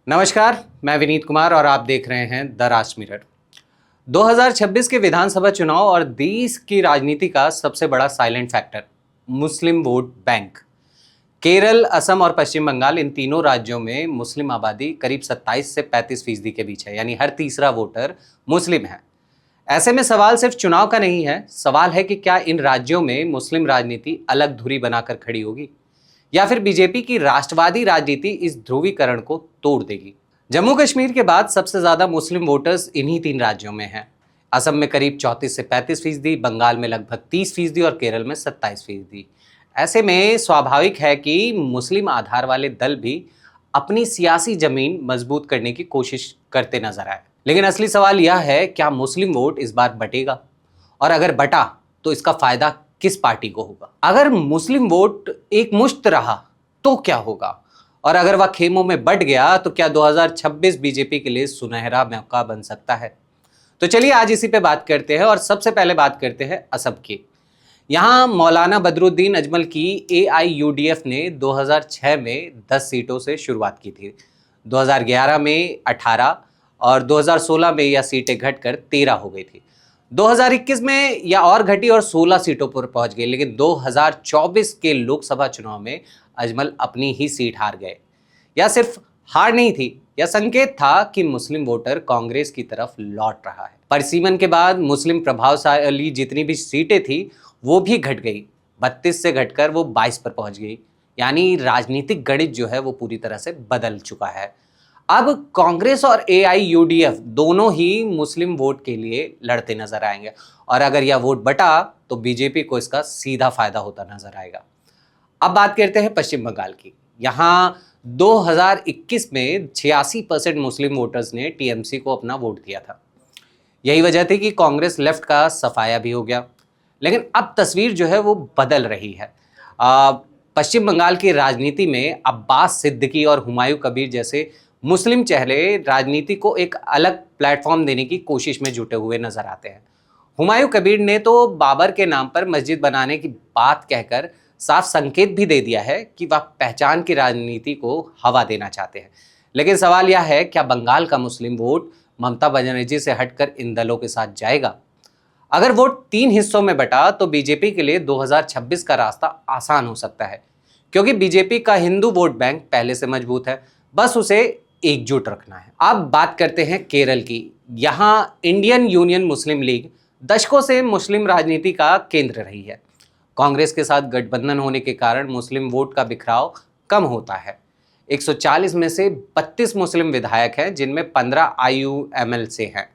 नमस्कार, मैं विनीत कुमार और आप देख रहे हैं द राज मिरर। 2026 के विधानसभा चुनाव और देश की राजनीति का सबसे बड़ा साइलेंट फैक्टर मुस्लिम वोट बैंक। केरल, असम और पश्चिम बंगाल, इन तीनों राज्यों में मुस्लिम आबादी करीब 27 से 35% के बीच है, यानी हर तीसरा वोटर मुस्लिम है। ऐसे में सवाल सिर्फ चुनाव का नहीं है, सवाल है कि क्या इन राज्यों में मुस्लिम राजनीति अलग धुरी बनाकर खड़ी होगी या फिर बीजेपी की राष्ट्रवादी राजनीति इस ध्रुवीकरण को तोड़ देगी। जम्मू कश्मीर के बाद सबसे ज्यादा मुस्लिम वोटर्स इन्हीं तीन राज्यों में हैं। असम में करीब 34 से 35%, बंगाल में लगभग 30% और केरल में 27%। ऐसे में स्वाभाविक है कि मुस्लिम आधार वाले दल भी अपनी सियासी जमीन मजबूत करने की कोशिश करते नजर आए। लेकिन असली सवाल यह है, क्या मुस्लिम वोट इस बार बटेगा, और अगर बटा तो इसका फायदा किस पार्टी को होगा? अगर मुस्लिम वोट एक मुश्त रहा तो क्या होगा, और अगर वह खेमों में बट गया तो क्या 2026 बीजेपी के लिए सुनहरा मौका बन सकता है? तो चलिए आज इसी पे बात करते हैं और सबसे पहले बात करते हैं असम की। यहाँ मौलाना बदरुद्दीन अजमल की AIUDF ने 2006 में 10 सीटों से शुरुआत की थी। 2011 में 18 और 2016 में यह सीटें घटकर 13 हो गई थी। 2021 में यह और घटी और 16 सीटों पर पहुंच गई, लेकिन 2024 के लोकसभा चुनाव में अजमल अपनी ही सीट हार गए। यह सिर्फ हार नहीं थी, यह संकेत था कि मुस्लिम वोटर कांग्रेस की तरफ लौट रहा है। परिसीमन के बाद मुस्लिम प्रभावशाली जितनी भी सीटें थी वो भी घट गई, 32 से घटकर वो 22 पर पहुंच गई। यानी राजनीतिक गणित जो है वो पूरी तरह से बदल चुका है। अब कांग्रेस और AIUDF दोनों ही मुस्लिम वोट के लिए लड़ते नजर आएंगे, और अगर यह वोट बटा तो बीजेपी को इसका सीधा फायदा होता नजर आएगा। अब बात करते हैं पश्चिम बंगाल की। यहाँ 2021 में 86% मुस्लिम वोटर्स ने TMC को अपना वोट दिया था। यही वजह थी कि कांग्रेस लेफ्ट का सफाया भी हो गया। लेकिन अब तस्वीर जो है वो बदल रही है। पश्चिम बंगाल की राजनीति में अब्बास सिद्दीकी और हुमायूं कबीर जैसे मुस्लिम चेहरे राजनीति को एक अलग प्लेटफॉर्म देने की कोशिश में जुटे हुए नजर आते हैं। हुमायूं कबीर ने तो बाबर के नाम पर मस्जिद बनाने की बात कहकर साफ संकेत भी दे दिया है कि वह पहचान की राजनीति को हवा देना चाहते हैं। लेकिन सवाल यह है, क्या बंगाल का मुस्लिम वोट ममता बनर्जी से हटकर इन दलों के साथ जाएगा? अगर वोट 3 हिस्सों में बटा तो बीजेपी के लिए 2026 का रास्ता आसान हो सकता है, क्योंकि बीजेपी का हिंदू वोट बैंक पहले से मजबूत है, बस उसे एकजुट रखना है। अब बात करते हैं केरल की। यहाँ इंडियन यूनियन मुस्लिम लीग दशकों से मुस्लिम राजनीति का केंद्र रही है। कांग्रेस के साथ गठबंधन होने के कारण मुस्लिम वोट का बिखराव कम होता है। 140 में से 32 मुस्लिम विधायक हैं, जिनमें 15 IUML से हैं।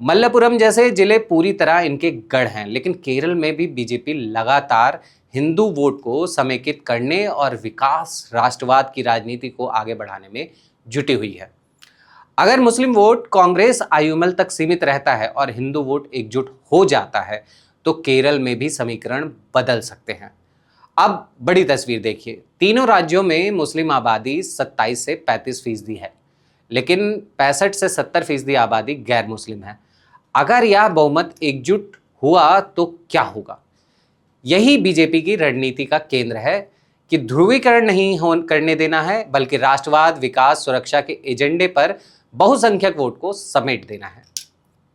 मल्लपुरम जैसे जिले पूरी तरह इनके गढ़ हैं। लेकिन केरल में भी बीजेपी लगातार हिंदू वोट को समेकित करने और विकास राष्ट्रवाद की राजनीति को आगे बढ़ाने में जुटी हुई है। अगर मुस्लिम वोट कांग्रेस IUML तक सीमित रहता है और हिंदू वोट एकजुट हो जाता है तो केरल में भी समीकरण बदल सकते हैं। अब बड़ी तस्वीर देखिए। तीनों राज्यों में मुस्लिम आबादी 27 से 35% है, लेकिन 65 से 70% आबादी गैर मुस्लिम है। अगर यह बहुमत एकजुट हुआ तो क्या होगा? यही बीजेपी की रणनीति का केंद्र है कि ध्रुवीकरण नहीं करने देना है, बल्कि राष्ट्रवाद, विकास, सुरक्षा के एजेंडे पर बहुसंख्यक वोट को समेट देना है।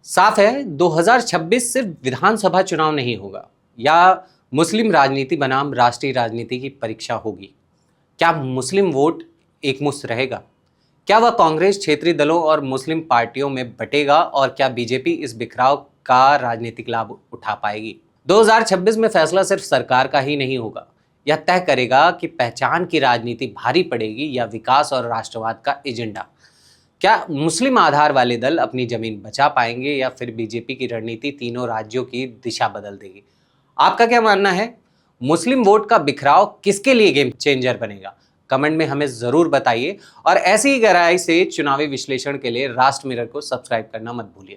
साफ है, 2026 सिर्फ विधानसभा चुनाव नहीं होगा, या मुस्लिम राजनीति बनाम राष्ट्रीय राजनीति की परीक्षा होगी। क्या मुस्लिम वोट एकमुश्त रहेगा? क्या वह कांग्रेस, क्षेत्रीय दलों और मुस्लिम पार्टियों में बटेगा, और क्या बीजेपी इस बिखराव का राजनीतिक लाभ उठा पाएगी? 2026 में फैसला सिर्फ सरकार का ही नहीं होगा, यह तय करेगा कि पहचान की राजनीति भारी पड़ेगी या विकास और राष्ट्रवाद का एजेंडा। क्या मुस्लिम आधार वाले दल अपनी जमीन बचा पाएंगे, या फिर बीजेपी की रणनीति तीनों राज्यों की दिशा बदल देगी? आपका क्या मानना है? मुस्लिम वोट का बिखराव किसके लिए गेम चेंजर बनेगा? कमेंट में हमें जरूर बताइए, और ऐसी ही गहराई से चुनावी विश्लेषण के लिए राष्ट्र मिरर को सब्सक्राइब करना मत भूलिए।